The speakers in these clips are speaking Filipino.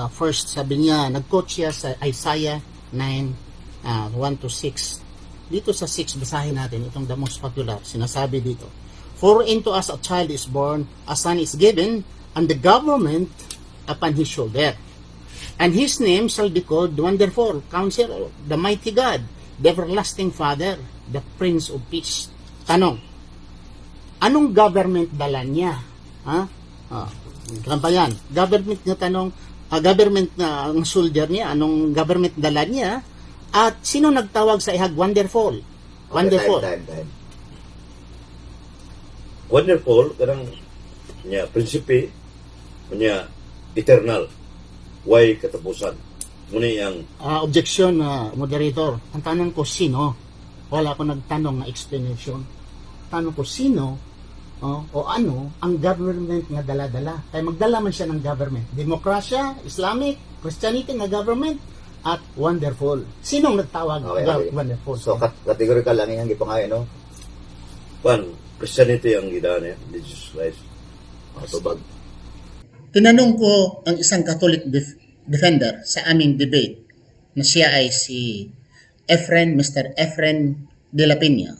First, sabi niya, nag-quote siya sa Isaiah 9, 1 to 6. Dito sa 6, basahin natin itong the most popular. Sinasabi dito, "For into us a child is born, a son is given, and the government upon his shoulder. And his name shall be called Wonderful, Counselor, the Mighty God, the Everlasting Father, the Prince of Peace." Tanong, anong government dala niya? Ba yan? Government na tanong, government na ang soldier niya, anong government dala niya? At sino nagtawag sa ihag Wonderful? Wonderful. Okay, time. Wonderful, karang niya, prinsipe, niya, eternal, way katapusan. Muna yung... Objection, moderator. Ang tanong ko, sino? Wala ako nagtanong na explanation. Tanong ko, sino o ano ang government nga dala-dala? Kaya magdala man siya ng government. Demokrasya, Islamic, Christianity nga government, at Wonderful. Sinong nagtawag Okay. Wonderful? So, categorical lang yung gipangayon, no? Christianity ang gidaan niya, Jesus Christ. Tubag. Tinanong ko ang isang Catholic defender sa aming debate na siya ay si Mr. Efren de la Peña.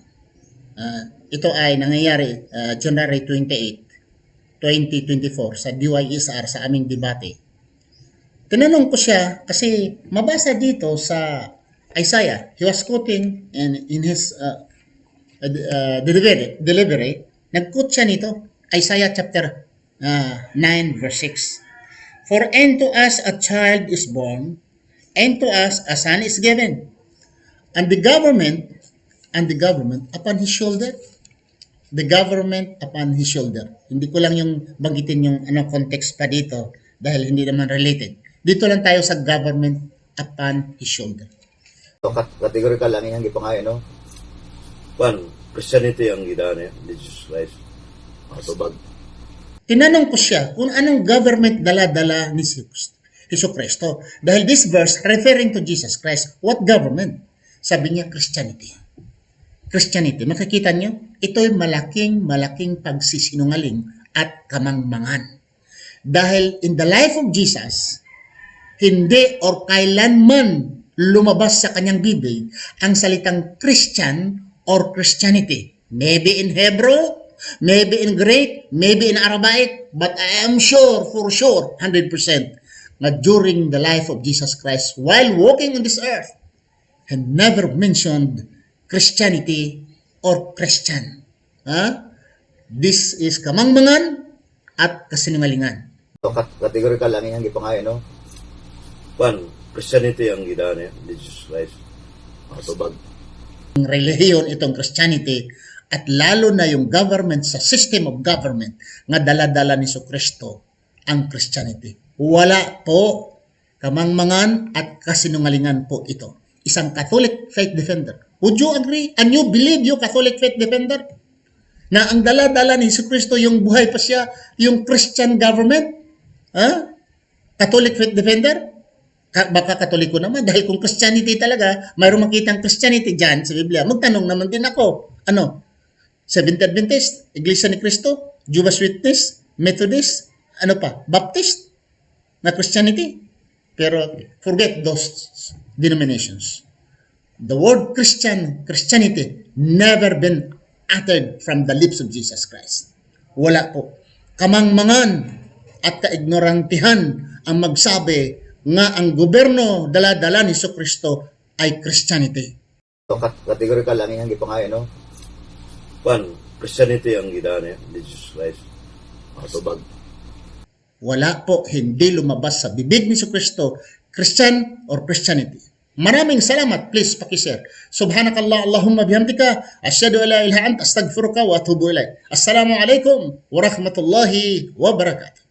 Ito ay nangyayari January 28, 2024 sa DYSR sa aming debate. Tinanong ko siya kasi mabasa dito sa Isaiah, he was quoting in his delivery, nag-quote siya nito, Isaiah chapter 9 verse 6. "For unto us a child is born, and to us a son is given, and the government upon his shoulder." The government upon his shoulder. Hindi ko lang yung banggitin yung context pa dito dahil hindi naman related. Dito lang tayo sa government upon his shoulder. So, categorical lang yung gipangayon, no? Christianity ang gidaan niya, Jesus Christ. Tubag. Tinanong ko siya kung anong government dala-dala ni Hesus Kristo. Dahil this verse referring to Jesus Christ, what government? Sabi niya, Christianity. Christianity, makikita niyo, ito'y malaking pagsisinungaling at kamangmangan. Dahil in the life of Jesus, hindi or kailanman lumabas sa kanyang bibig ang salitang Christian or Christianity. Maybe in Hebrew, maybe in Greek, maybe in Aramaic, but I am sure, for sure, 100%, na during the life of Jesus Christ, while walking on this earth, he never mentioned Christianity or Christian. This is kamangmangan at kasinungalingan. So, categorical lang yung gipangayon, no? Christianity ang gidaan niya, Jesus Christ. Tubag. Relihiyon itong Christianity at lalo na yung government sa system of government nga dala-dala ni Kristo ang Christianity. Wala po, kamangmangan at kasinungalingan po ito. Isang Catholic faith defender. Would you agree? And you believe you Catholic faith defender? Na ang dala-dala ni Kristo yung buhay pa siya, yung Christian government? Catholic faith defender? Baka Katoliko naman dahil kung Christianity talaga, mayroong makitang Christianity dyan sa Biblia. Magtanong naman din ako. Seventh Adventist, Iglesia ni Cristo, Jehovah's Witness, Methodist, Baptist na Christianity. Pero forget those denominations. The word Christianity, never been uttered from the lips of Jesus Christ. Wala po. Kamangmangan at kaignorantihan ang magsabi nga ang gobyerno dala-dala ni Kristo ay Christianity. So, categorical lang yung gipangayon, no? Christianity ang gidaan niya, Jesus Christ. Tubag. Wala po, hindi lumabas sa bibig ni Kristo, Christian or Christianity. Maraming salamat. Please pakishare. Subhanakallah, Allahumma bihamdika, asyhadu an la ilaha illa anta, astaghfiruka wa atubu ilaik. Assalamu alaikum wa rahmatullahi wa barakatuh.